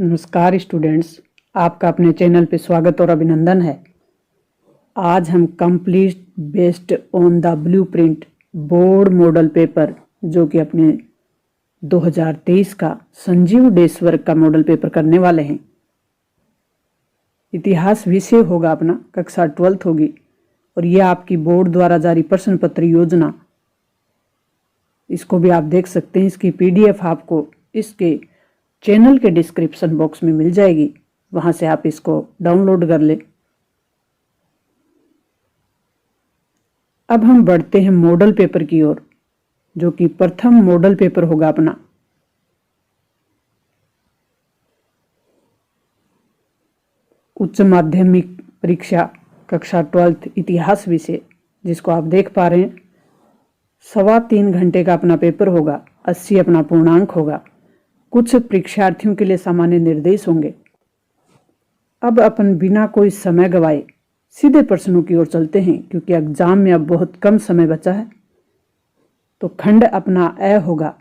नमस्कार स्टूडेंट्स, आपका अपने चैनल पे स्वागत और अभिनंदन है। आज हम complete based on the blueprint board model paper जो कि अपने 2023 का संजीव डेसवर्ग का मॉडल पेपर करने वाले हैं। इतिहास विषय होगा अपना, कक्षा 12th होगी और यह आपकी बोर्ड द्वारा जारी प्रश्न पत्र योजना, इसको भी आप देख सकते हैं। इसकी PDF आपको इसके चैनल के डिस्क्रिप्शन बॉक्स में मिल जाएगी, वहां से आप इसको डाउनलोड कर ले। अब हम बढ़ते हैं मॉडल पेपर की ओर, जो कि प्रथम मॉडल पेपर होगा अपना। उच्च माध्यमिक परीक्षा कक्षा 12th इतिहास विषय, जिसको आप देख पा रहे हैं। 3.25 घंटे का अपना पेपर होगा, 80 अपना पूर्णांक होगा। कुछ परीक्षार्थियों के लिए सामान्य निर्देश होंगे। अब अपन बिना कोई समय गवाए सीधे प्रश्नों की ओर चलते हैं, क्योंकि एग्जाम में अब बहुत कम समय बचा है। तो खंड अपना अ होगा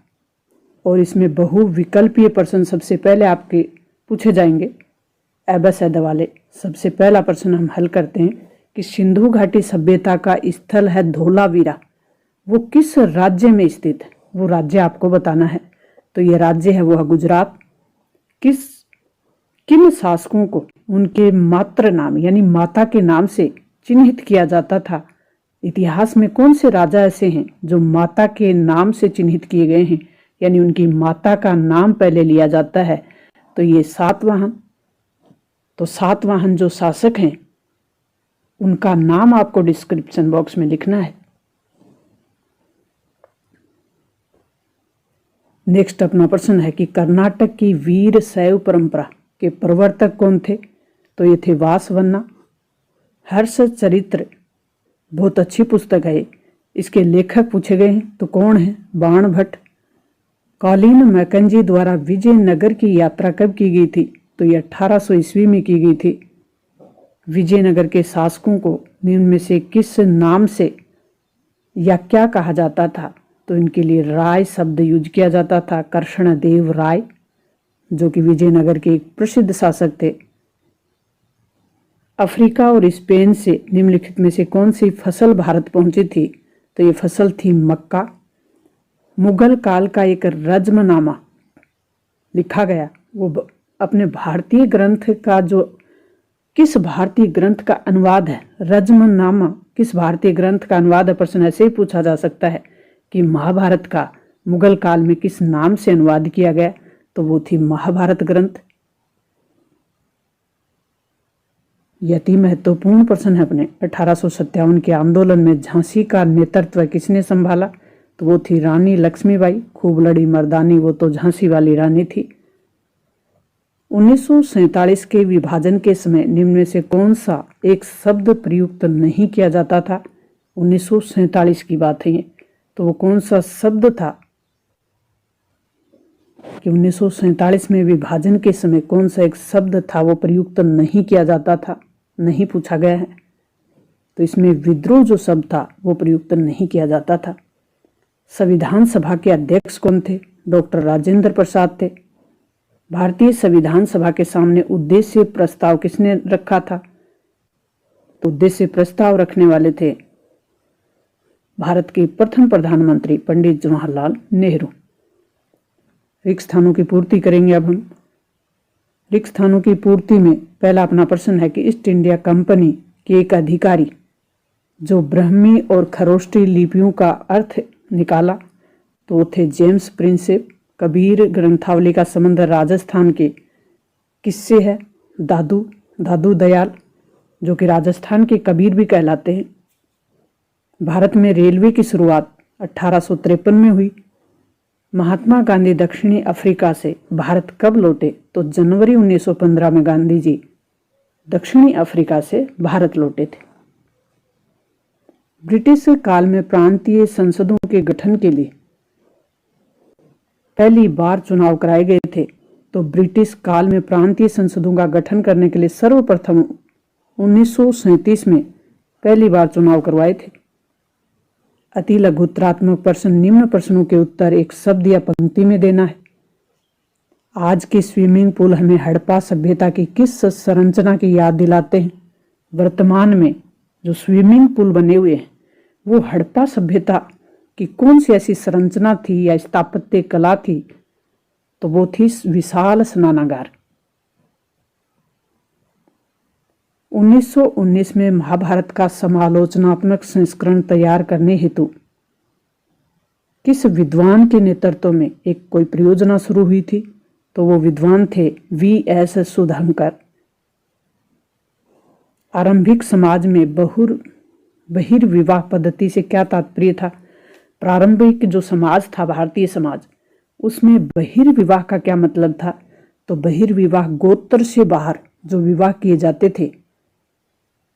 और इसमें बहुविकल्पीय प्रश्न सबसे पहले आपके पूछे जाएंगे। अ वाले सबसे पहला प्रश्न हम हल करते हैं कि सिंधु घाटी सभ्यता का स्थल है धोलावीरा, वो किस राज्य में स्थित है? वो राज्य आपको बताना है। तो ये राज्य है वो है गुजरात। किन शासकों को उनके मातृ नाम यानी माता के नाम से चिन्हित किया जाता था? इतिहास में कौन से राजा ऐसे हैं जो माता के नाम से चिन्हित किए गए हैं, यानी उनकी माता का नाम पहले लिया जाता है? तो ये सातवाहन। तो सातवाहन जो शासक हैं उनका नाम आपको डिस्क्रिप्शन बॉक्स में लिखना है। नेक्स्ट अपना प्रश्न है कि कर्नाटक की वीर शैव परंपरा के प्रवर्तक कौन थे? तो ये थे वासवन्ना। हर्ष चरित्र बहुत अच्छी पुस्तक है, इसके लेखक पूछे गए हैं तो कौन है? बाण भट्ट। कॉलिन मैकेंजी द्वारा विजयनगर की यात्रा कब की गई थी? तो ये 1800 ईस्वी में की गई थी। विजयनगर के शासकों को निम्न में से किस नाम से या क्या कहा जाता था? तो इनके लिए राय शब्द यूज किया जाता था। कृष्णदेव राय, जो कि विजयनगर के एक प्रसिद्ध शासक थे। अफ्रीका और स्पेन से निम्नलिखित में से कौन सी फसल भारत पहुंची थी? तो ये फसल थी मक्का। मुगल काल का एक रज्मनामा लिखा गया, वो अपने भारतीय ग्रंथ का जो किस भारतीय ग्रंथ का अनुवाद है? रज्मनामा किस भारतीय ग्रंथ का अनुवाद है? प्रश्न ऐसे ही पूछा जा सकता है कि महाभारत का मुगल काल में किस नाम से अनुवाद किया गया? तो वो थी महाभारत ग्रंथ। यह अति महत्वपूर्ण प्रश्न है अपने। 1857 के आंदोलन में झांसी का नेतृत्व किसने संभाला? तो वो थी रानी लक्ष्मीबाई। खूब लड़ी मर्दानी, वो तो झांसी वाली रानी थी। 1947 के विभाजन के समय निम्न में से कौन सा एक शब्द प्रयुक्त नहीं किया जाता था? 1947 की बात है ये। तो वो कौन सा शब्द था कि 1947 में विभाजन के समय कौन सा एक शब्द था वो प्रयुक्त नहीं किया जाता था? नहीं पूछा गया है। तो इसमें विद्रोह जो शब्द था वो प्रयुक्त नहीं किया जाता था। संविधान सभा के अध्यक्ष कौन थे? डॉक्टर राजेंद्र प्रसाद थे। भारतीय संविधान सभा के सामने उद्देश्य प्रस्ताव किसने रखा था? तो उद्देश्य प्रस्ताव रखने वाले थे भारत के प्रथम प्रधानमंत्री पंडित जवाहरलाल नेहरू। रिक्त स्थानों की पूर्ति करेंगे अब हम। रिक्त स्थानों की पूर्ति में पहला अपना प्रश्न है कि ईस्ट इंडिया कंपनी के एक अधिकारी जो ब्राह्मी और खरोष्टी लिपियों का अर्थ निकाला, तो वो थे जेम्स प्रिंसेप। कबीर ग्रंथावली का संबंध राजस्थान के किससे है? दादू दयाल, जो कि राजस्थान के कबीर भी कहलाते हैं। भारत में रेलवे की शुरुआत 1853 में हुई। महात्मा गांधी दक्षिणी अफ्रीका से भारत कब लौटे? तो जनवरी 1915 में गांधी जी दक्षिणी अफ्रीका से भारत लौटे थे। ब्रिटिश काल में प्रांतीय संसदों के गठन के लिए पहली बार चुनाव कराए गए थे। तो ब्रिटिश काल में प्रांतीय संसदों का गठन करने के लिए सर्वप्रथम 1937 में पहली बार चुनाव करवाए थे। अति लघुत्रात्मक प्रश्न। निम्न प्रश्नों के उत्तर एक शब्द या पंक्ति में देना है। आज के स्विमिंग पूल हमें हड़प्पा सभ्यता की किस संरचना की याद दिलाते हैं? वर्तमान में जो स्विमिंग पूल बने हुए हैं वो हड़प्पा सभ्यता की कौन सी ऐसी संरचना थी या स्थापत्य कला थी? तो वो थी विशाल स्नानागार। 1919 में महाभारत का समालोचनात्मक संस्करण तैयार करने हेतु किस विद्वान के नेतृत्व में एक कोई परियोजना शुरू हुई थी? तो वो विद्वान थे V.S. सुधांकर। आरंभिक समाज में बहिर्विवाह पद्धति से क्या तात्पर्य था? प्रारंभिक जो समाज था, भारतीय समाज, उसमें बहिर्विवाह का क्या मतलब था? तो बहिर्विवाह गोत्र से बाहर जो विवाह किए जाते थे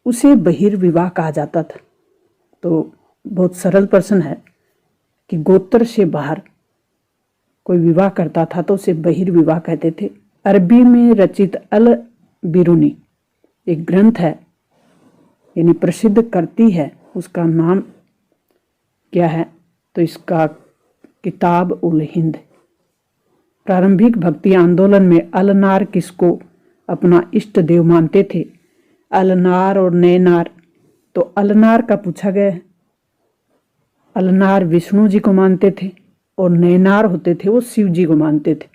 उसे बहिर्विवाह कहा जाता था। तो बहुत सरल प्रश्न है कि गोत्र से बाहर कोई विवाह करता था तो उसे बहिर्विवाह कहते थे। अरबी में रचित अल बिरूनी एक ग्रंथ है, यानी प्रसिद्ध करती है, उसका नाम क्या है? तो इसका किताब उल हिंद। प्रारंभिक भक्ति आंदोलन में अलनार किसको अपना इष्ट देव मानते थे? अलनार और नैनार। तो अलनार का पूछा गया है। अलनार विष्णु जी को मानते थे और नैनार होते थे वो शिव जी को मानते थे।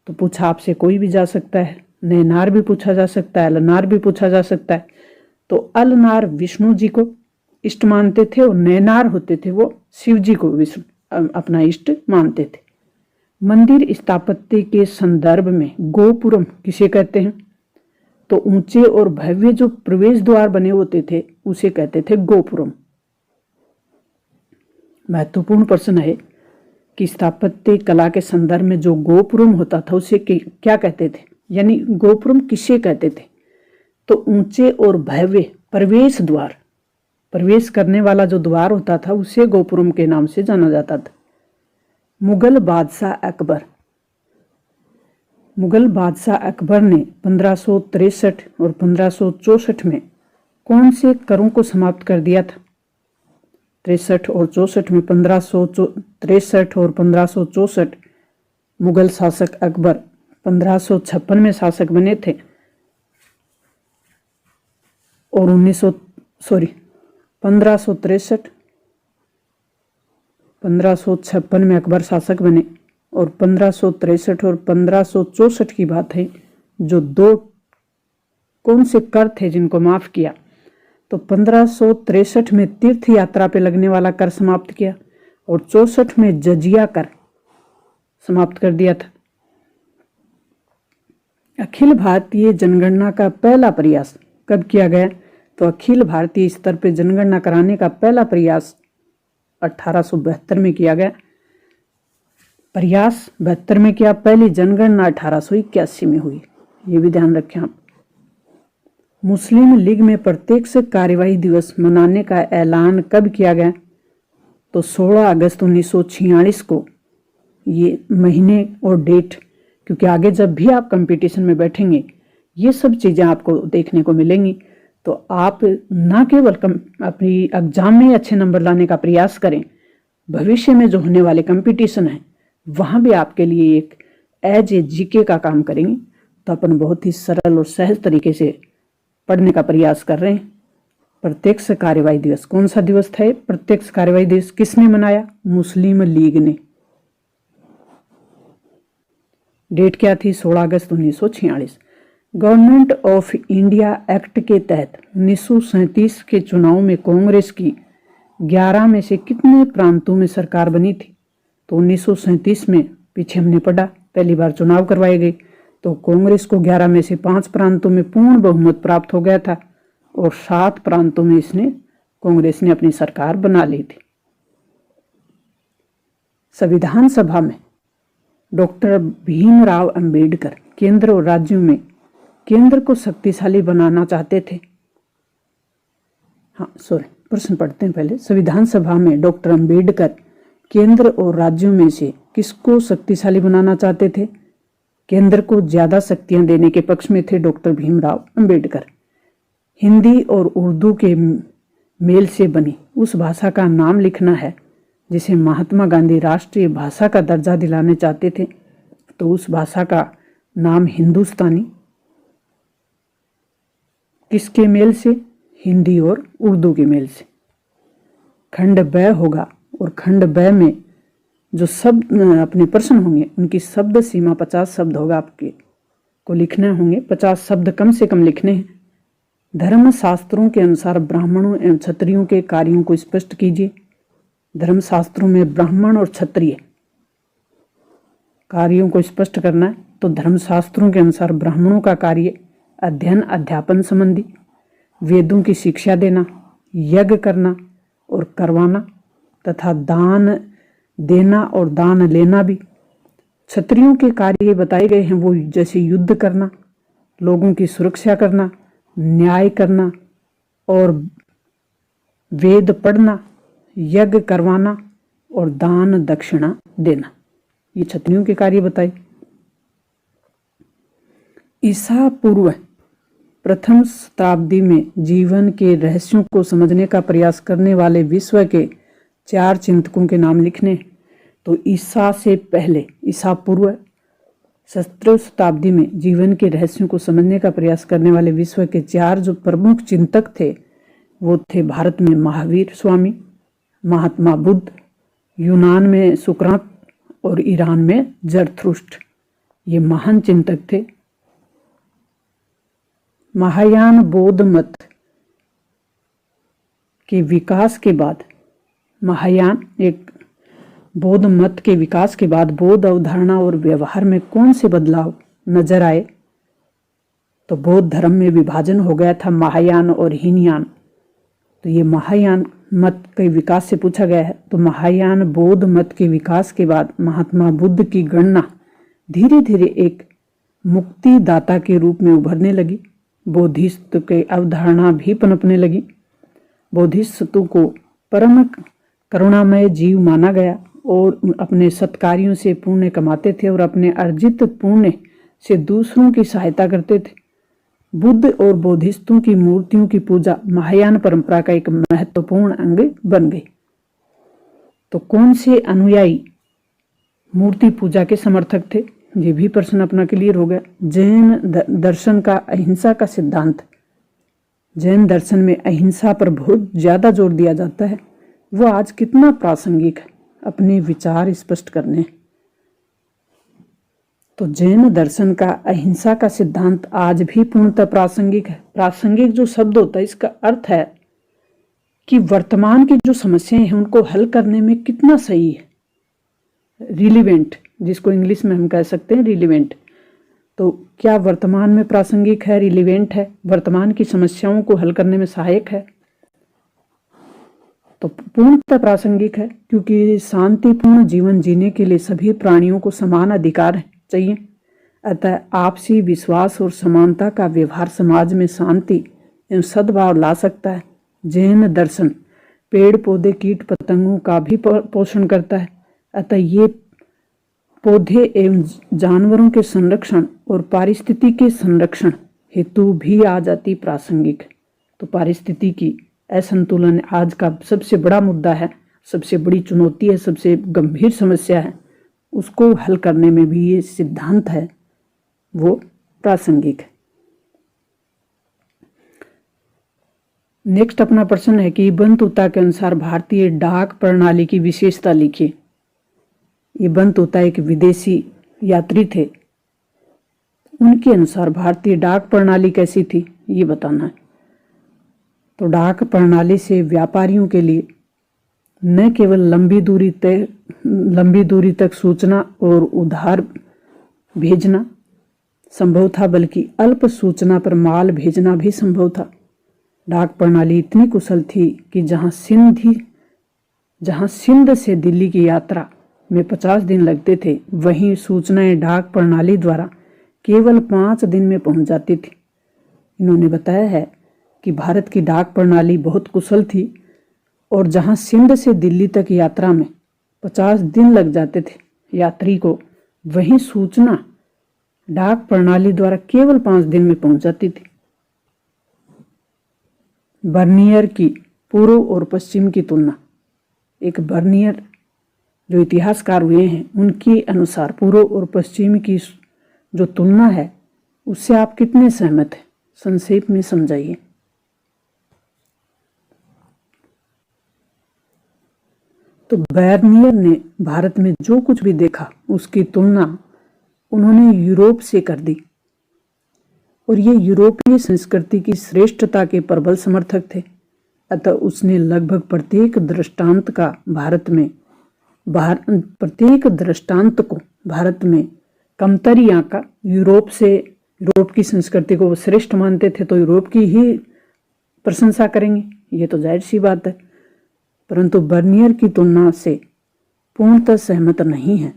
तो पूछा आपसे कोई भी जा सकता है, नैनार भी पूछा जा सकता है, अलनार भी पूछा जा सकता है। तो अलनार विष्णु जी को इष्ट मानते थे और नैनार होते थे वो शिव जी को अपना इष्ट मानते थे। मंदिर स्थापत्य के संदर्भ में गोपुरम किसे कहते हैं? तो ऊंचे और भव्य जो प्रवेश द्वार बने होते थे उसे कहते थे गोपुरम। महत्वपूर्ण प्रश्न है कि स्थापत्य कला के संदर्भ में जो गोपुरम होता था उसे क्या कहते थे, यानी गोपुरम किसे कहते थे? तो ऊंचे और भव्य प्रवेश द्वार, प्रवेश करने वाला जो द्वार होता था उसे गोपुरम के नाम से जाना जाता था। मुगल बादशाह अकबर। मुगल बादशाह अकबर ने 1563 और 1564 में कौन से करों को समाप्त कर दिया था? 63 और 64 में 1563 और 1564 मुगल शासक अकबर 1556 में शासक बने थे और 1556 में अकबर शासक बने और 1563 और 1564 की बात है। जो दो कौन से कर थे जिनको माफ किया? तो 1563 में तीर्थ यात्रा पे लगने वाला कर समाप्त किया और 64 में जजिया कर समाप्त कर दिया था। अखिल भारतीय जनगणना का पहला प्रयास कब किया गया? तो अखिल भारतीय स्तर पे जनगणना कराने का पहला प्रयास 1872 में किया गया। प्रयास 72 में किया, पहली जनगणना 1881 में हुई। ये भी ध्यान रखें आप। मुस्लिम लीग में प्रत्यक्ष कार्यवाही दिवस मनाने का ऐलान कब किया गया? तो 16 अगस्त 1946 को। ये महीने और डेट, क्योंकि आगे जब भी आप कंपटीशन में बैठेंगे ये सब चीज़ें आपको देखने को मिलेंगी, तो आप ना केवल अपनी एग्जाम में अच्छे नंबर लाने का प्रयास करें, भविष्य में जो होने वाले कंपटीशन हैं वहाँ भी आपके लिए एक एज ए जीके का काम करेंगे। तो अपन बहुत ही सरल और सहज तरीके से पढ़ने का प्रयास कर रहे हैं। प्रत्यक्ष कार्यवाही दिवस कौन सा दिवस था? प्रत्यक्ष कार्यवाही दिवस किसने मनाया? मुस्लिम लीग ने। डेट क्या थी? 16 अगस्त 1946। गवर्नमेंट ऑफ इंडिया एक्ट के तहत 1937 के चुनाव में कांग्रेस की 11 में से कितने प्रांतों में सरकार बनी थी? तो 1937 में, पीछे हमने पढ़ा, पहली बार चुनाव करवाए गए तो कांग्रेस को 11 में से 5 प्रांतों में पूर्ण बहुमत प्राप्त हो गया था और 7 प्रांतों में कांग्रेस ने अपनी सरकार बना ली थी। संविधान सभा में डॉक्टर भीमराव अंबेडकर केंद्र और राज्यों में केंद्र को शक्तिशाली बनाना चाहते थे। प्रश्न पढ़ते हैं पहले। संविधान सभा में डॉक्टर अंबेडकर केंद्र और राज्यों में से किसको शक्तिशाली बनाना चाहते थे? केंद्र को ज्यादा शक्तियां देने के पक्ष में थे डॉक्टर भीमराव अंबेडकर। हिंदी और उर्दू के मेल से बनी उस भाषा का नाम लिखना है जिसे महात्मा गांधी राष्ट्रीय भाषा का दर्जा दिलाने चाहते थे। तो उस भाषा का नाम हिंदुस्तानी किसके मेल से? हिंदी और उर्दू के मेल से। खंड ब होगा और खंड ब में जो शब्द अपने प्रश्न होंगे उनकी शब्द सीमा 50 शब्द होगा। आपके को लिखने होंगे, 50 शब्द कम से कम लिखने हैं। धर्म शास्त्रों के अनुसार ब्राह्मणों एवं क्षत्रियों के कार्यों को स्पष्ट कीजिए। धर्म शास्त्रों में ब्राह्मण और क्षत्रिय कार्यों को स्पष्ट करना है, तो धर्म शास्त्रों के अनुसार ब्राह्मणों का कार्य अध्ययन अध्यापन संबंधी, वेदों की शिक्षा देना, यज्ञ करना और करवाना तथा दान देना और दान लेना भी। क्षत्रियों के कार्य बताए गए हैं वो जैसे युद्ध करना, लोगों की सुरक्षा करना, न्याय करना और वेद पढ़ना, यज्ञ करवाना और दान दक्षिणा देना, ये क्षत्रियों के कार्य बताए। ईसा पूर्व प्रथम शताब्दी में जीवन के रहस्यों को समझने का प्रयास करने वाले विश्व के 4 चिंतकों के नाम लिखने। तो ईसा से पहले, ईसा पूर्व 17वीं शताब्दी में जीवन के रहस्यों को समझने का प्रयास करने वाले विश्व के 4 जो प्रमुख चिंतक थे वो थे भारत में महावीर स्वामी, महात्मा बुद्ध, यूनान में सुकरात और ईरान में जरथुस्ट्र। ये महान चिंतक थे। महायान बौद्ध मत के विकास के बाद, महायान एक बौद्ध मत के विकास के बाद बौद्ध अवधारणा और व्यवहार में कौन से बदलाव नजर आए? तो बौद्ध धर्म में विभाजन हो गया था, महायान और हीनयान। तो ये महायान मत के विकास से पूछा गया है। तो महायान बौद्ध मत के विकास के बाद महात्मा बुद्ध की गणना धीरे धीरे एक मुक्तिदाता के रूप में उभरने लगी। बोधिसत्व की अवधारणा भी पनपने लगी। बोधिसत्व को परम करुणामय जीव माना गया और अपने सत्कार्यों से पुण्य कमाते थे और अपने अर्जित पुण्य से दूसरों की सहायता करते थे। बुद्ध और बोधिसत्वों की मूर्तियों की पूजा महायान परंपरा का एक महत्वपूर्ण अंग बन गई। तो कौन से अनुयायी मूर्ति पूजा के समर्थक थे? ये भी प्रश्न अपना क्लियर हो गया। जैन दर्शन का अहिंसा का सिद्धांत, जैन दर्शन में अहिंसा पर बहुत ज्यादा जोर दिया जाता है। वो आज कितना प्रासंगिक है अपने विचार स्पष्ट करने। तो जैन दर्शन का अहिंसा का सिद्धांत आज भी पूर्णतः प्रासंगिक है। प्रासंगिक जो शब्द होता है इसका अर्थ है कि वर्तमान की जो समस्याएं हैं उनको हल करने में कितना सही है, रिलीवेंट, जिसको इंग्लिश में हम कह सकते हैं रिलीवेंट। तो क्या वर्तमान में प्रासंगिक है, रिलीवेंट है, वर्तमान की समस्याओं को हल करने में सहायक है? तो पूर्णतः प्रासंगिक है, क्योंकि शांतिपूर्ण जीवन जीने के लिए सभी प्राणियों को समान अधिकार चाहिए। अतः आपसी विश्वास और समानता का व्यवहार समाज में शांति एवं सद्भाव ला सकता है। जैन दर्शन पेड़ पौधे कीट पतंगों का भी पोषण करता है। अतः ये पौधे एवं जानवरों के संरक्षण और पारिस्थितिकी के संरक्षण हेतु भी आज अति प्रासंगिक है। तो पारिस्थितिकी असंतुलन आज का सबसे बड़ा मुद्दा है, सबसे बड़ी चुनौती है, सबसे गंभीर समस्या है। उसको हल करने में भी ये सिद्धांत है वो प्रासंगिक है। नेक्स्ट अपना प्रश्न है कि इब्न तूता के अनुसार भारतीय डाक प्रणाली की विशेषता लिखिए। इब्न तूता एक विदेशी यात्री थे, उनके अनुसार भारतीय डाक प्रणाली कैसी थी ये बताना है। तो डाक प्रणाली से व्यापारियों के लिए न केवल लंबी दूरी तक सूचना और उधार भेजना संभव था, बल्कि अल्प सूचना पर माल भेजना भी संभव था। डाक प्रणाली इतनी कुशल थी कि जहां सिंध से दिल्ली की यात्रा में 50 दिन लगते थे, वहीं सूचनाएं डाक प्रणाली द्वारा केवल 5 दिन में पहुंच जाती थी। इन्होंने बताया है कि भारत की डाक प्रणाली बहुत कुशल थी और जहां सिंध से दिल्ली तक यात्रा में 50 दिन लग जाते थे यात्री को, वहीं सूचना डाक प्रणाली द्वारा केवल 5 दिन में पहुंच जाती थी। बर्नियर की पूर्व और पश्चिम की तुलना। एक बर्नियर जो इतिहासकार हुए हैं उनके अनुसार पूर्व और पश्चिम की जो तुलना है उससे आप कितने सहमत हैं? संक्षेप में समझाइए। तो बर्नियर ने भारत में जो कुछ भी देखा उसकी तुलना उन्होंने यूरोप से कर दी और ये यूरोपीय संस्कृति की श्रेष्ठता के प्रबल समर्थक थे। अतः उसने लगभग प्रत्येक दृष्टांत को भारत में कमतरी आंका। यूरोप की संस्कृति को वो श्रेष्ठ मानते थे तो यूरोप की ही प्रशंसा करेंगे, ये तो जाहिर सी बात है। परंतु बर्नियर की तुलना से पूर्णतः सहमत नहीं है।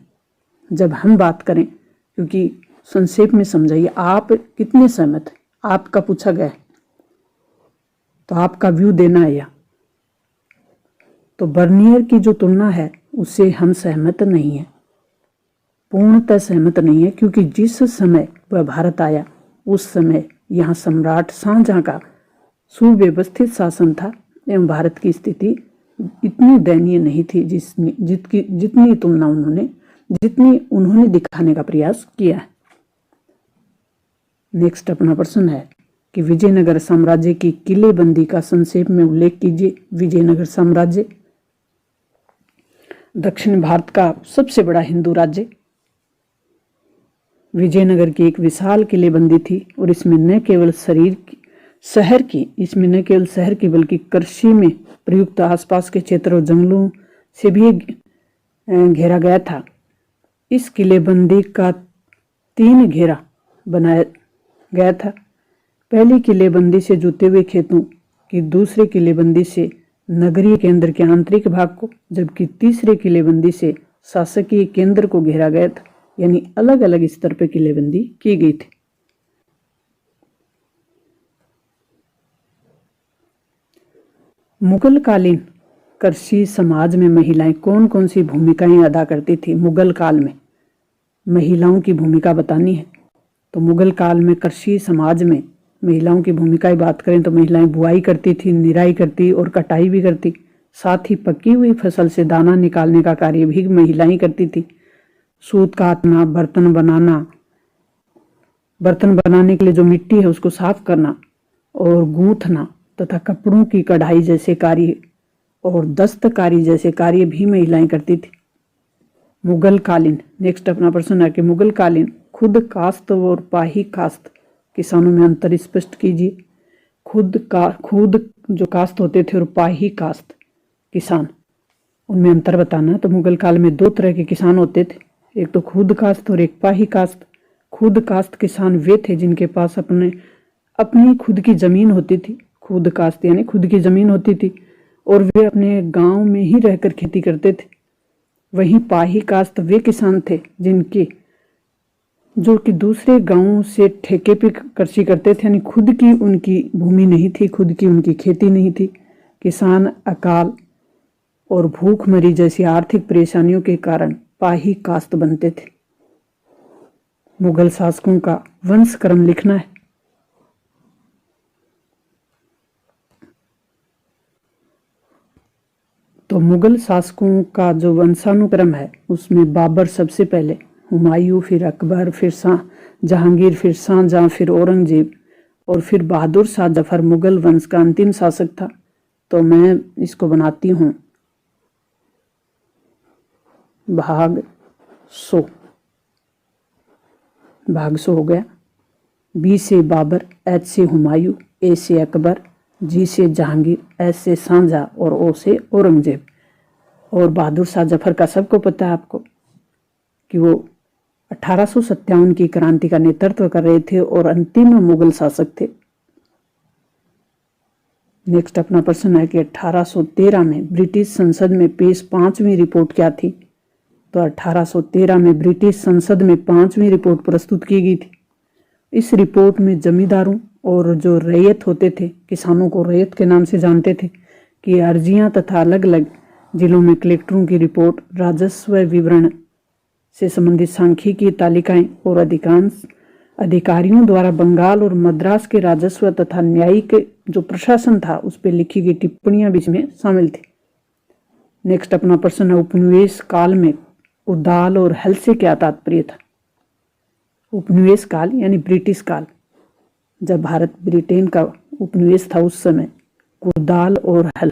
जब हम बात करें, क्योंकि संक्षेप में समझाइए, आप कितने सहमत हैं? आपका पूछा गया है तो आपका व्यू देना है या तो बर्नियर की जो तुलना है उससे हम सहमत नहीं है, पूर्णतः सहमत नहीं है, क्योंकि जिस समय वह भारत आया उस समय यहाँ सम्राट शाहजहां का सुव्यवस्थित शासन था एवं भारत की स्थिति इतनी दयनीय नहीं थी जितनी उन्होंने दिखाने का प्रयास किया है। नेक्स्ट अपना प्रश्न है कि विजयनगर साम्राज्य की किलेबंदी का संक्षेप में उल्लेख कीजिए। विजयनगर साम्राज्य दक्षिण भारत का सबसे बड़ा हिंदू राज्य। विजयनगर की एक विशाल किलेबंदी थी और इसमें न केवल शहर की बल्कि कृषि में प्रयुक्त आसपास के क्षेत्र और जंगलों से भी घेरा गया था। इस किलेबंदी का 3 घेरा बनाया गया था। पहली किलेबंदी से जुते हुए खेतों की, दूसरे किलेबंदी से नगरीय केंद्र के आंतरिक भाग को, जबकि तीसरे किलेबंदी से शासकीय केंद्र को घेरा गया था। यानी अलग अलग स्तर पर किलेबंदी की गई थी। मुगल कालीन कृषि समाज में महिलाएं कौन कौन सी भूमिकाएं अदा करती थी? मुगल काल में महिलाओं की भूमिका बतानी है। तो मुगल काल में कृषि समाज में महिलाओं की भूमिका बात करें तो महिलाएं बुआई करती थी, निराई करती और कटाई भी करती। साथ ही पकी हुई फसल से दाना निकालने का कार्य भी महिलाएं करती थी। सूत काटना, बर्तन बनाने के लिए जो मिट्टी है उसको साफ करना और गूंथना तथा कपड़ों की कढ़ाई जैसे कार्य और दस्तकारी जैसे कार्य भी महिलाएं करती थी। मुगल कालीन, नेक्स्ट अपना प्रश्न है कि मुगल कालीन खुद काश्त और पाही काश्त किसानों में अंतर स्पष्ट कीजिए। खुद जो काश्त होते थे और पाही काश्त किसान, उनमें अंतर बताना। तो मुगल काल में 2 तरह के किसान होते थे, एक तो खुद काश्त और एक पाही काश्त। खुद काश्त किसान वे थे जिनके पास अपनी खुद की जमीन होती थी। खुद काश्त यानी खुद की जमीन होती थी और वे अपने गांव में ही रहकर खेती करते थे। वहीं पाही काश्त वे किसान थे जो कि दूसरे गांवों से ठेके पे कृषि करते थे, यानी खुद की उनकी भूमि नहीं थी, खुद की उनकी खेती नहीं थी। किसान अकाल और भूखमरी जैसी आर्थिक परेशानियों के कारण पाही काश्त बनते थे। मुगल शासकों का वंशक्रम लिखना है। तो मुगल शासकों का जो वंशानुक्रम है उसमें बाबर सबसे पहले, हुमायूं, फिर अकबर, फिर जहांगीर, फिर शाहजहां, फिर औरंगजेब और फिर बहादुर शाह जफर मुगल वंश का अंतिम शासक था। तो मैं इसको बनाती हूँ भाग 100 हो गया। बी से बाबर, एच से हुमायूं, ए से अकबर, जी से जहांगीर, एस से शाहजहां और ओ से औरंगजेब। और बहादुर शाह जफर का सबको पता है आपको कि वो 1857 की क्रांति का नेतृत्व कर रहे थे और अंतिम मुगल शासक थे। नेक्स्ट अपना प्रश्न है कि 1813 में ब्रिटिश संसद में पेश 5वीं रिपोर्ट क्या थी? तो 1813 में ब्रिटिश संसद में 5वीं रिपोर्ट प्रस्तुत की गई थी। इस रिपोर्ट में जमींदारों और जो रैयत होते थे, किसानों को रैयत के नाम से जानते थे, कि अर्जियां तथा अलग अलग जिलों में कलेक्टरों की रिपोर्ट, राजस्व विवरण से संबंधित सांख्यिकीय तालिकाएं और अधिकांश अधिकारियों द्वारा बंगाल और मद्रास के राजस्व तथा न्यायिक जो प्रशासन था उस पर लिखी गई टिप्पणियां भी इसमें शामिल थी। नेक्स्ट अपना प्रश्न है, उपनिवेश काल में कुदाल और हल से क्या तात्पर्य था? उपनिवेश काल यानी ब्रिटिश काल, जब भारत ब्रिटेन का उपनिवेश था उस समय कुदाल और हल।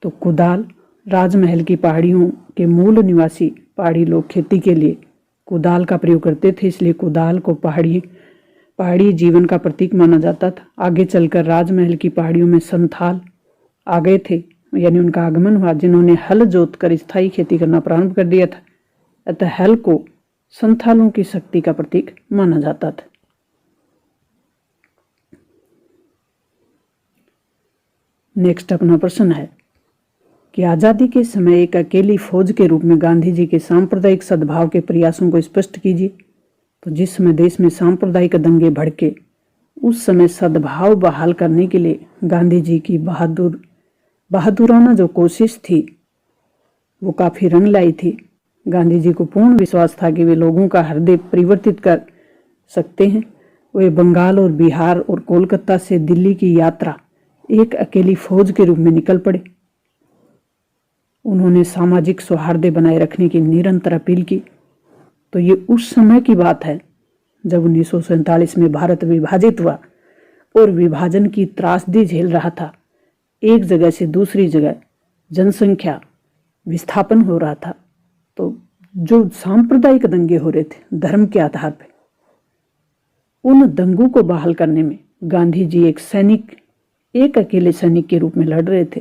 तो कुदाल, राजमहल की पहाड़ियों के मूल निवासी पहाड़ी लोग खेती के लिए कुदाल का प्रयोग करते थे, इसलिए कुदाल को पहाड़ी जीवन का प्रतीक माना जाता था। आगे चलकर राजमहल की पहाड़ियों में संथाल आ गए थे, यानी उनका आगमन हुआ, जिन्होंने हल जोत कर स्थायी खेती करना प्रारंभ कर दिया था। अतः हल को संथालों की शक्ति का प्रतीक माना जाता था। नेक्स्ट अपना प्रश्न है कि आजादी के समय एक अकेली फौज के रूप में गांधी जी के सांप्रदायिक सद्भाव के प्रयासों को स्पष्ट कीजिए। तो जिस समय देश में सांप्रदायिक दंगे भड़के, उस समय सद्भाव बहाल करने के लिए गांधी जी की बहादुराना जो कोशिश थी वो काफ़ी रंग लाई थी। गांधी जी को पूर्ण विश्वास था कि वे लोगों का हृदय परिवर्तित कर सकते हैं। वे बंगाल और बिहार और कोलकाता से दिल्ली की यात्रा एक अकेली फौज के रूप में निकल पड़े। उन्होंने सामाजिक सौहार्द बनाए रखने की निरंतर अपील की। तो ये उस समय की बात है जब 1947 में भारत विभाजित हुआ और विभाजन की त्रासदी झेल रहा था। एक जगह से दूसरी जगह जनसंख्या विस्थापन हो रहा था। तो जो सांप्रदायिक दंगे हो रहे थे धर्म के आधार पर, उन दंगों को बहाल करने में गांधी जी एक अकेले सैनिक के रूप में लड़ रहे थे,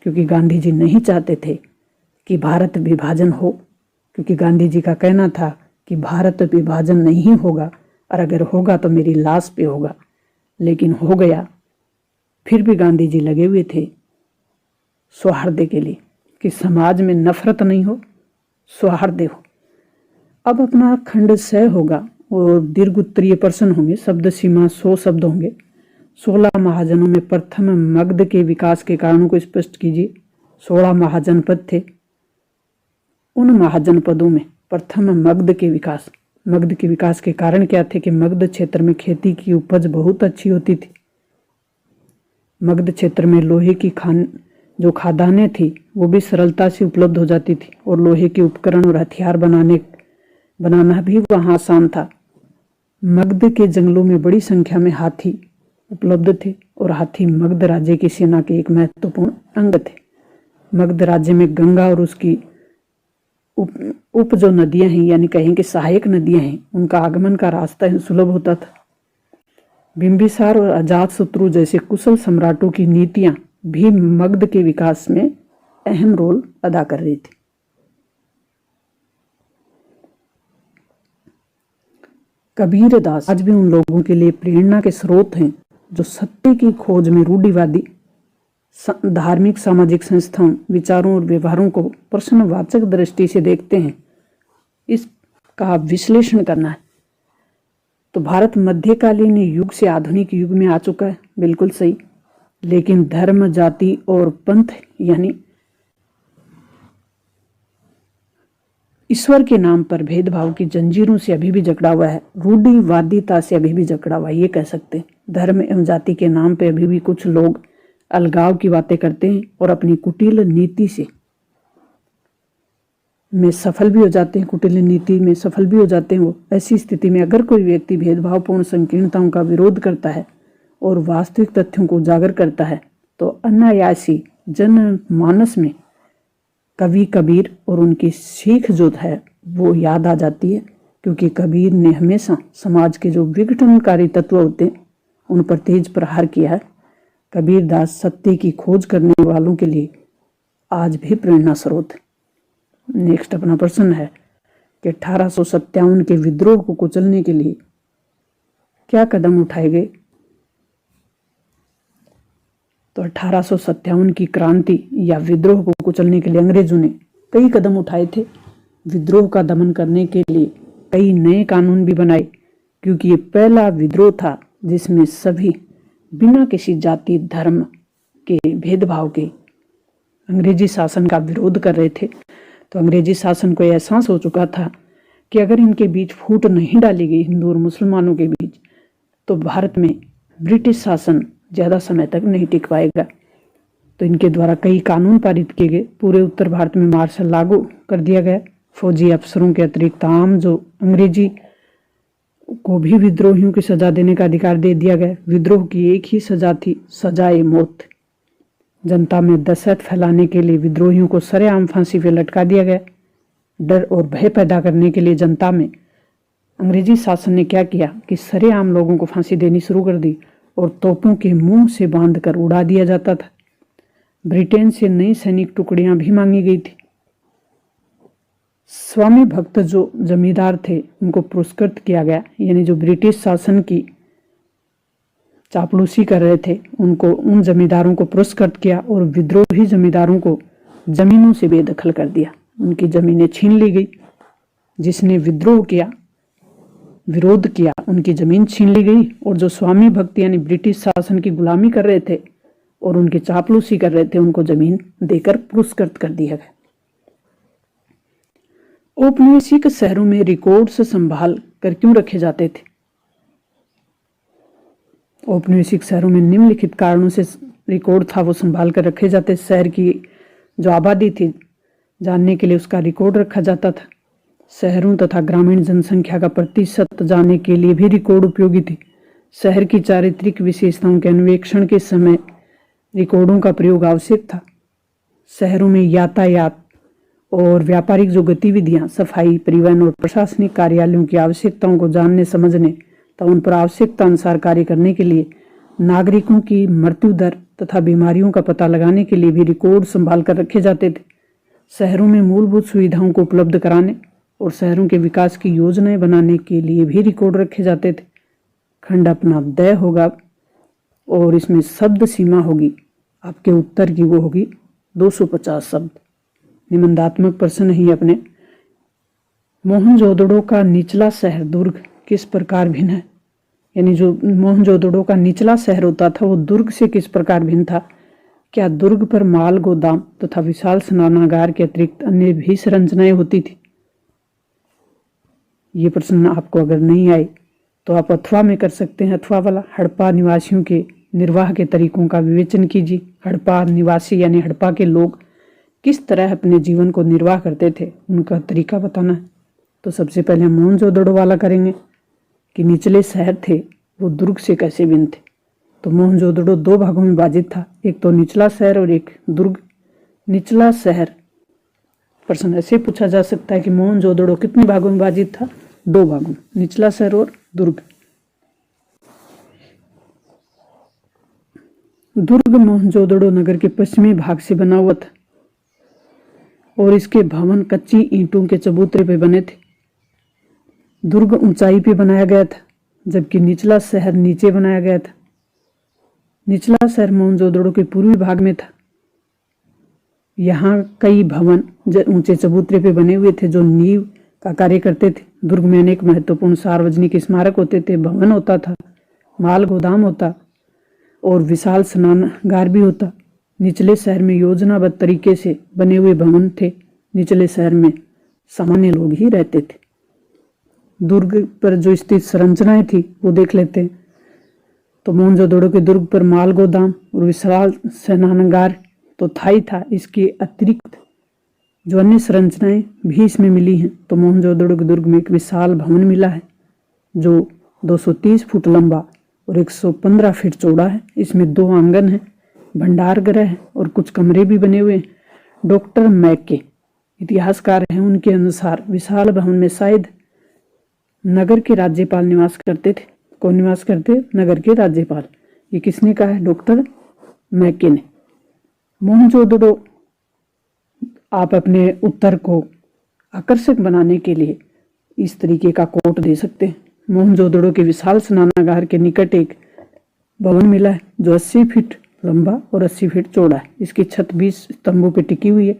क्योंकि गांधी जी नहीं चाहते थे कि भारत विभाजन हो, क्योंकि गांधी जी का कहना था कि भारत विभाजन नहीं होगा और अगर होगा तो मेरी लाश पे होगा। लेकिन हो गया। फिर भी गांधी जी लगे हुए थे सौहार्द के लिए, कि समाज में नफरत नहीं हो, सौहार्द हो। अब अपना खंड 6 होगा और दीर्घ उत्तरीय प्रश्न होंगे। शब्द सीमा 100 शब्द होंगे। 16 महाजनों में प्रथम मगध के विकास के कारणों को स्पष्ट कीजिए। 16 महाजनपद थे। उन महाजनपदों में प्रथम मगध के विकास के कारण क्या थे कि मगध क्षेत्र में खेती की उपज बहुत अच्छी होती थी। मगध क्षेत्र में लोहे की जो खादानें थी वो भी सरलता से उपलब्ध हो जाती थी और लोहे के उपकरण और हथियार बनाना भी वहाँ आसान था। मगध के जंगलों में बड़ी संख्या में हाथी उपलब्ध थे और हाथी मगध राज्य की सेना के एक महत्वपूर्ण अंग थे। मगध राज्य में गंगा और उसकी उप जो नदियां हैं, यानी कहें कि सहायक नदियां हैं, उनका आगमन का रास्ता सुलभ होता था। बिंबिसार और अजातशत्रु जैसे कुशल सम्राटों की नीतियां भी मगध के विकास में अहम रोल अदा कर रही थी। कबीरदास आज भी उन लोगों के लिए प्रेरणा के स्रोत हैं जो सत्य की खोज में रूढ़िवादी धार्मिक सामाजिक संस्थाओं, विचारों और व्यवहारों को प्रश्नवाचक दृष्टि से देखते हैं। इसका विश्लेषण करना है। तो भारत मध्यकालीन युग से आधुनिक युग में आ चुका है, बिल्कुल सही। लेकिन धर्म, जाति और पंथ यानी ईश्वर के नाम पर भेदभाव की जंजीरों से अभी भी जकड़ा हुआ है, रूढ़िवादिता से अभी भी जकड़ा हुआ है, ये कह सकते हैं। धर्म एवं जाति के नाम पे अभी भी कुछ लोग अलगाव की बातें करते हैं और अपनी कुटिल नीति में सफल भी हो जाते हैं, कुटिल नीति में सफल भी हो जाते हैं। वो ऐसी स्थिति में अगर कोई व्यक्ति भेदभावपूर्ण संकीर्णताओं का विरोध करता है और वास्तविक तथ्यों को उजागर करता है, तो अनायासी जनमानस में कवि कबीर और उनकी सीख जो है वो याद आ जाती है। क्योंकि कबीर ने हमेशा समाज के जो विघटनकारी तत्व होते हैं उन पर तेज प्रहार किया है। कबीरदास सत्य की खोज करने वालों के लिए आज भी प्रेरणा स्रोत है। नेक्स्ट अपना प्रश्न है कि 1857 के विद्रोह को कुचलने के लिए क्या कदम उठाए गए? तो 1857 की क्रांति या विद्रोह को कुचलने के लिए अंग्रेजों ने कई कदम उठाए थे। विद्रोह का दमन करने के लिए कई नए कानून भी बनाए, क्योंकि ये पहला विद्रोह था जिसमें सभी बिना किसी जाति धर्म के भेदभाव के अंग्रेजी शासन का विरोध कर रहे थे। तो अंग्रेजी शासन को एहसास हो चुका था कि अगर इनके बीच फूट नहीं डाली गई, हिंदू और मुसलमानों के बीच, तो भारत में ब्रिटिश शासन ज़्यादा समय तक नहीं टिक पाएगा। तो इनके द्वारा कई कानून पारित किए गए। पूरे उत्तर भारत में मार्शल लागू कर दिया गया। फौजी अफसरों के अतिरिक्त आम जो अंग्रेजी को भी विद्रोहियों की सजा देने का अधिकार दे दिया गया। विद्रोह की एक ही सजा थी, सजाए मौत। जनता में दहशत फैलाने के लिए विद्रोहियों को सरेआम फांसी पर लटका दिया गया। डर और भय पैदा करने के लिए जनता में अंग्रेजी शासन ने क्या किया कि सरेआम लोगों को फांसी देनी शुरू कर दी और तोपों के मुंह से बांधकर उड़ा दिया जाता था। ब्रिटेन से नई सैनिक टुकड़ियां भी मांगी गई थी। स्वामी भक्त जो जमींदार थे उनको पुरस्कृत किया गया, यानी जो ब्रिटिश शासन की चापलूसी कर रहे थे उनको, उन जमींदारों को पुरस्कृत किया और विद्रोही जमींदारों को जमीनों से बेदखल कर दिया। उनकी जमीनें छीन ली गई। जिसने विद्रोह किया, विरोध किया, उनकी जमीन छीन ली गई। और जो स्वामी भक्त यानी ब्रिटिश शासन की गुलामी कर रहे थे और उनकी चापलूसी कर रहे थे, उनको जमीन देकर पुरस्कृत कर दिया गया। औपनिवेशिक शहरों में रिकॉर्ड्स संभाल कर क्यों रखे जाते थे? औपनिवेशिक शहरों में निम्नलिखित कारणों से रिकॉर्ड था वो संभाल कर रखे जाते। शहर की जो आबादी थी जानने के लिए उसका रिकॉर्ड रखा जाता था। शहरों तथा ग्रामीण जनसंख्या का प्रतिशत जानने के लिए भी रिकॉर्ड उपयोगी थी। शहर की चारित्रिक विशेषताओं के अन्वेषण के समय रिकॉर्डों का प्रयोग आवश्यक था। शहरों में यातायात और व्यापारिक जो गतिविधियां, सफाई, परिवहन और प्रशासनिक कार्यालयों की आवश्यकताओं को जानने, समझने तथा उन पर आवश्यकता अनुसार कार्य करने के लिए नागरिकों की मृत्यु दर तथा बीमारियों का पता लगाने के लिए भी रिकॉर्ड संभाल कर रखे जाते थे। शहरों में मूलभूत सुविधाओं को उपलब्ध कराने और शहरों के विकास की योजनाएं बनाने के लिए भी रिकॉर्ड रखे जाते थे। खंड अपना दय होगा और इसमें शब्द सीमा होगी आपके उत्तर की, वो होगी 250 शब्द। निबंधात्मक प्रश्न ही अपने। मोहनजोदड़ो का निचला शहर दुर्ग किस प्रकार भिन्न है? यानी जो मोहनजोदड़ो का निचला शहर होता था वो दुर्ग से किस प्रकार भिन्न था? क्या दुर्ग पर माल गोदाम तथा विशाल स्नानागार के अतिरिक्त अन्य भी संरचनाएं होती थी? ये प्रश्न आपको अगर नहीं आए तो आप अथवा में कर सकते हैं। अथवा वाला, हड़प्पा निवासियों के निर्वाह के तरीकों का विवेचन कीजिए। हड़प्पा निवासी यानी हड़प्पा के लोग किस तरह अपने जीवन को निर्वाह करते थे, उनका तरीका बताना है। तो सबसे पहले हम मोहनजोदड़ो वाला करेंगे कि निचले शहर थे वो दुर्ग से कैसे भिन्न थे। तो मोहनजोदड़ो 2 भागों में विभाजित था, एक तो निचला शहर और एक दुर्ग। निचला शहर प्रश्न ऐसे पूछा जा सकता है कि मोहनजोदड़ो कितने भागों में विभाजित था? 2 भागों, निचला शहर और दुर्ग। दुर्ग मोहनजोदड़ो नगर के पश्चिमी भाग से बना हुआ था और इसके भवन कच्ची ईंटों के चबूतरे पे बने थे। दुर्ग ऊंचाई पे बनाया गया था जबकि निचला शहर नीचे बनाया गया था। निचला शहर मोहनजोदड़ो के पूर्वी भाग में था। यहाँ कई भवन ऊंचे चबूतरे पे बने हुए थे जो नींव का कार्य करते थे। दुर्ग में अनेक महत्वपूर्ण सार्वजनिक स्मारक होते थे, भवन होता था, माल गोदाम होता और विशाल स्नानागार भी होता। निचले शहर में योजनाबद्ध तरीके से बने हुए भवन थे। निचले शहर में सामान्य लोग ही रहते थे। दुर्ग पर जो स्थित संरचनाएं थी वो देख लेते हैं। तो मोहनजोदड़ो के दुर्ग पर माल गोदाम और विशाल स्नानागार तो था ही था, इसके अतिरिक्त जो अन्य संरचनाएं भी इसमें मिली हैं। तो मोहनजोदड़ो के दुर्ग में एक विशाल भवन मिला है जो 230 फुट लंबा और 115 फीट चौड़ा है। इसमें 2 आंगन हैं, भंडार गृह है और कुछ कमरे भी बने हुए हैं। डॉक्टर मैके इतिहासकार हैं, उनके अनुसार विशाल भवन में शायद नगर के राज्यपाल निवास करते थे। कौन निवास करते? नगर के राज्यपाल। ये किसने कहा है? डॉक्टर मैके ने। मोहनजोदड़ो, आप अपने उत्तर को आकर्षक बनाने के लिए इस तरीके का कोट दे सकते हैं। मोहनजोदड़ो के विशाल स्नानागार के निकट एक भवन मिला है जो 80 फीट लंबा और 80 फीट चौड़ा है। इसकी छत 20 स्तंभों पर टिकी हुई है।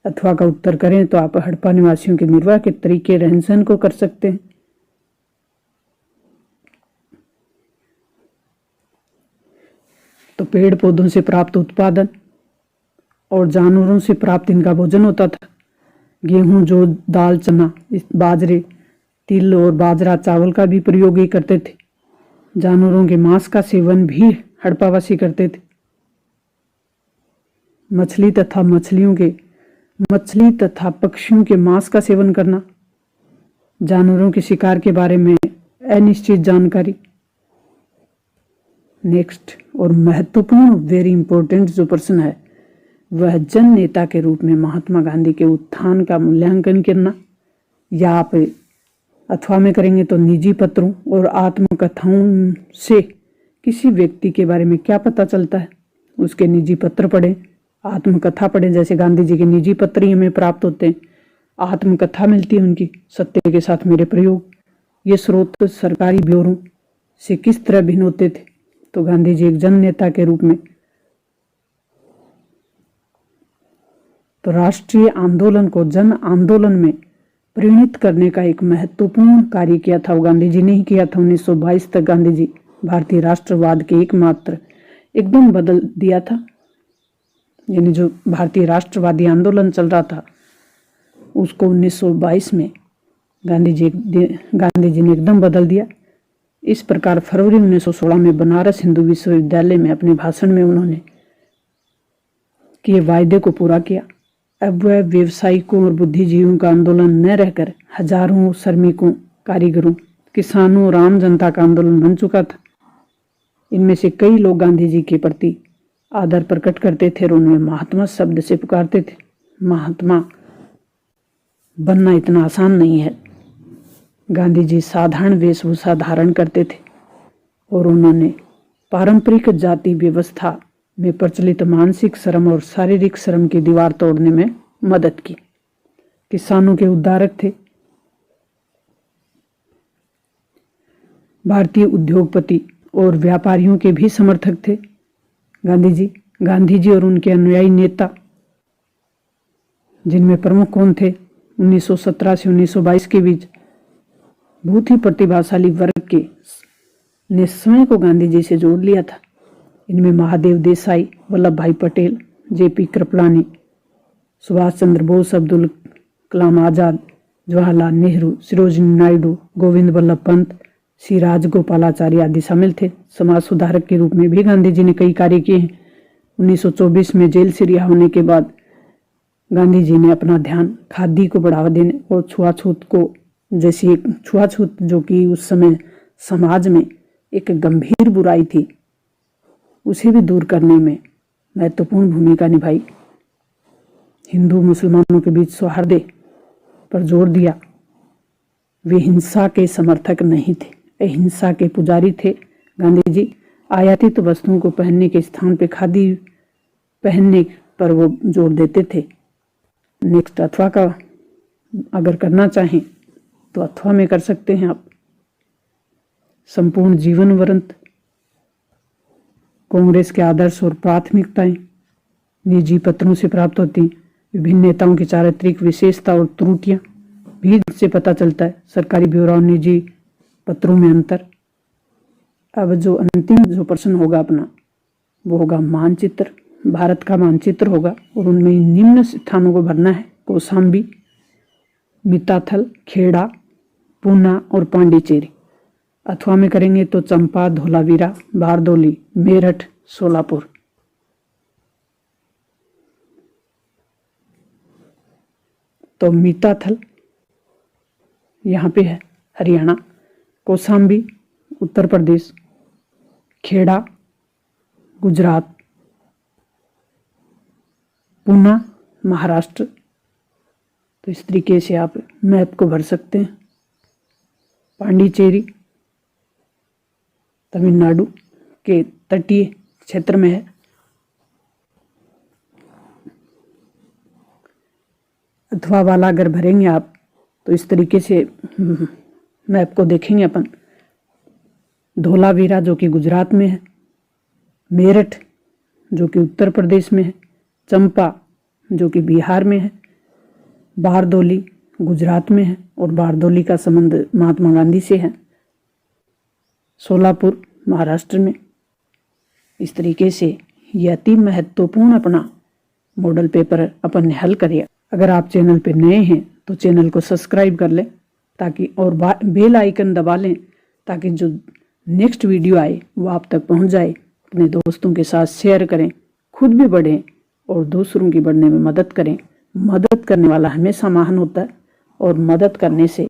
अथवा का उत्तर करें तो आप हड़प्पा निवासियों के निर्वाह के तरीके, रहन सहन को कर सकते हैं। तो पेड़ पौधों से प्राप्त उत्पादन और जानवरों से प्राप्त इनका भोजन होता था। गेहूं, जौ, दाल, चना, बाजरे, तिल और बाजरा, चावल का भी प्रयोग ही करते थे। जानवरों के मांस का सेवन भी हड़प्पावासी करते थे। मछली तथा पक्षियों के मांस का सेवन करना, जानवरों के शिकार के बारे में अनिश्चित जानकारी। नेक्स्ट और महत्वपूर्ण वेरी इंपॉर्टेंट जो प्रश्न है वह जन नेता के रूप में महात्मा गांधी के उत्थान का मूल्यांकन करना, या आप अथवा में करेंगे तो निजी पत्रों और आत्मकथाओं से किसी व्यक्ति के बारे में क्या पता चलता है, उसके निजी पत्र पढ़ें, आत्मकथा पढ़ें। जैसे गांधी जी के निजी पत्र ही हमें प्राप्त होते हैं, आत्मकथा मिलती है उनकी, सत्य के साथ मेरे प्रयोग। ये स्रोत सरकारी ब्यूरों से किस तरह भिन्न होते थे? तो गांधी जी एक जन नेता के रूप में तो राष्ट्रीय आंदोलन को जन आंदोलन में परिणित करने का एक महत्वपूर्ण कार्य किया था, वो गांधी जी ने ही किया था। 1922 तक गांधी जी भारतीय राष्ट्रवाद के एकमात्र एकदम बदल दिया था, यानी जो भारतीय राष्ट्रवादी आंदोलन चल रहा था उसको 1922 में गांधी जी ने एकदम बदल दिया। इस प्रकार फरवरी 1916 में बनारस हिंदू विश्वविद्यालय में अपने भाषण में उन्होंने किए वायदे को पूरा किया। अब वह व्यवसायिकों और बुद्धिजीवियों का आंदोलन न रहकर हजारों श्रमिकों, कारीगरों, किसानों और आम जनता का आंदोलन बन चुका था। इनमें से कई लोग गांधी जी के प्रति आदर प्रकट करते थे और उन्हें महात्मा शब्द से पुकारते थे। महात्मा बनना इतना आसान नहीं है। गांधी जी साधारण वेशभूषा धारण करते थे और उन्होंने पारंपरिक जाति व्यवस्था में प्रचलित मानसिक श्रम और शारीरिक श्रम की दीवार तोड़ने में मदद की। किसानों के उद्धारक थे। भारतीय उद्योगपति और व्यापारियों के भी समर्थक थे गांधी जी और उनके अनुयायी नेता, जिनमें प्रमुख कौन थे? 1917 से 1922 के बीच बहुत ही प्रतिभाशाली वर्ग के ने स्वयं को गांधी जी से जोड़ लिया था। इनमें महादेव देसाई, वल्लभ भाई पटेल, जेपी कृपलानी, सुभाष चंद्र बोस, अब्दुल कलाम आजाद, जवाहरलाल नेहरू, सरोजिनी नायडू, गोविंद वल्लभ पंत, श्री राजगोपालाचारी आदि शामिल थे। समाज सुधारक के रूप में भी गांधी जी ने कई कार्य किए हैं। 1924 में जेल से रिहा होने के बाद गांधी जी ने अपना ध्यान खादी को बढ़ावा देने और छुआछूत को, जैसी एक छुआछूत जो कि उस समय समाज में एक गंभीर बुराई थी, उसे भी दूर करने में महत्वपूर्ण भूमिका निभाई। हिंदू मुसलमानों के बीच सौहार्द पर जोर दिया। वे हिंसा के समर्थक नहीं थे, अहिंसा के पुजारी थे। गांधी जी आयातित वस्तुओं को पहनने के स्थान पर खादी पहनने पर वो जोर देते थे। नेक्स्ट अथवा का अगर करना चाहें तो अथवा में कर सकते हैं आप। संपूर्ण जीवन वृत्त, कांग्रेस के आदर्श और प्राथमिकताएं, निजी पत्रों से प्राप्त होती, विभिन्न नेताओं की चारित्रिक विशेषता और त्रुटियां भी से पता चलता है। सरकारी ब्यूरो और निजी पत्रों में अंतर। अब जो अंतिम जो प्रश्न होगा अपना वो होगा मानचित्र। भारत का मानचित्र होगा और उनमें निम्न स्थानों को भरना है: कौशाम्बी, मिताथल, खेड़ा, पूना और पांडिचेरी। अथवा में करेंगे तो चंपा, धोलावीरा, बारदोली, मेरठ, सोलापुर। तो मिताथल यहाँ पे है हरियाणा, कौशाम्बी उत्तर प्रदेश, खेड़ा गुजरात, पूना महाराष्ट्र। तो इस तरीके से आप मैप को भर सकते हैं। पांडिचेरी तमिलनाडु के तटीय क्षेत्र में है। अथवा वाला अगर भरेंगे आप तो इस तरीके से मैप को देखेंगे अपन। धोलावीरा जो कि गुजरात में है, मेरठ जो कि उत्तर प्रदेश में है, चंपा जो कि बिहार में है, बारदोली गुजरात में है और बारदोली का संबंध महात्मा गांधी से है, सोलापुर महाराष्ट्र में। इस तरीके से यह अति महत्वपूर्ण अपना मॉडल पेपर अपन ने हल करिए। अगर आप चैनल पे नए हैं तो चैनल को सब्सक्राइब कर लें ताकि और बेल आइकन दबा लें ताकि जो नेक्स्ट वीडियो आए वो आप तक पहुंच जाए। अपने दोस्तों के साथ शेयर करें, खुद भी पढ़ें और दूसरों की बढ़ने में मदद करें। मदद करने वाला हमेशा महान होता है और मदद करने से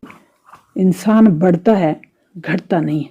इंसान बढ़ता है, घटता नहीं है।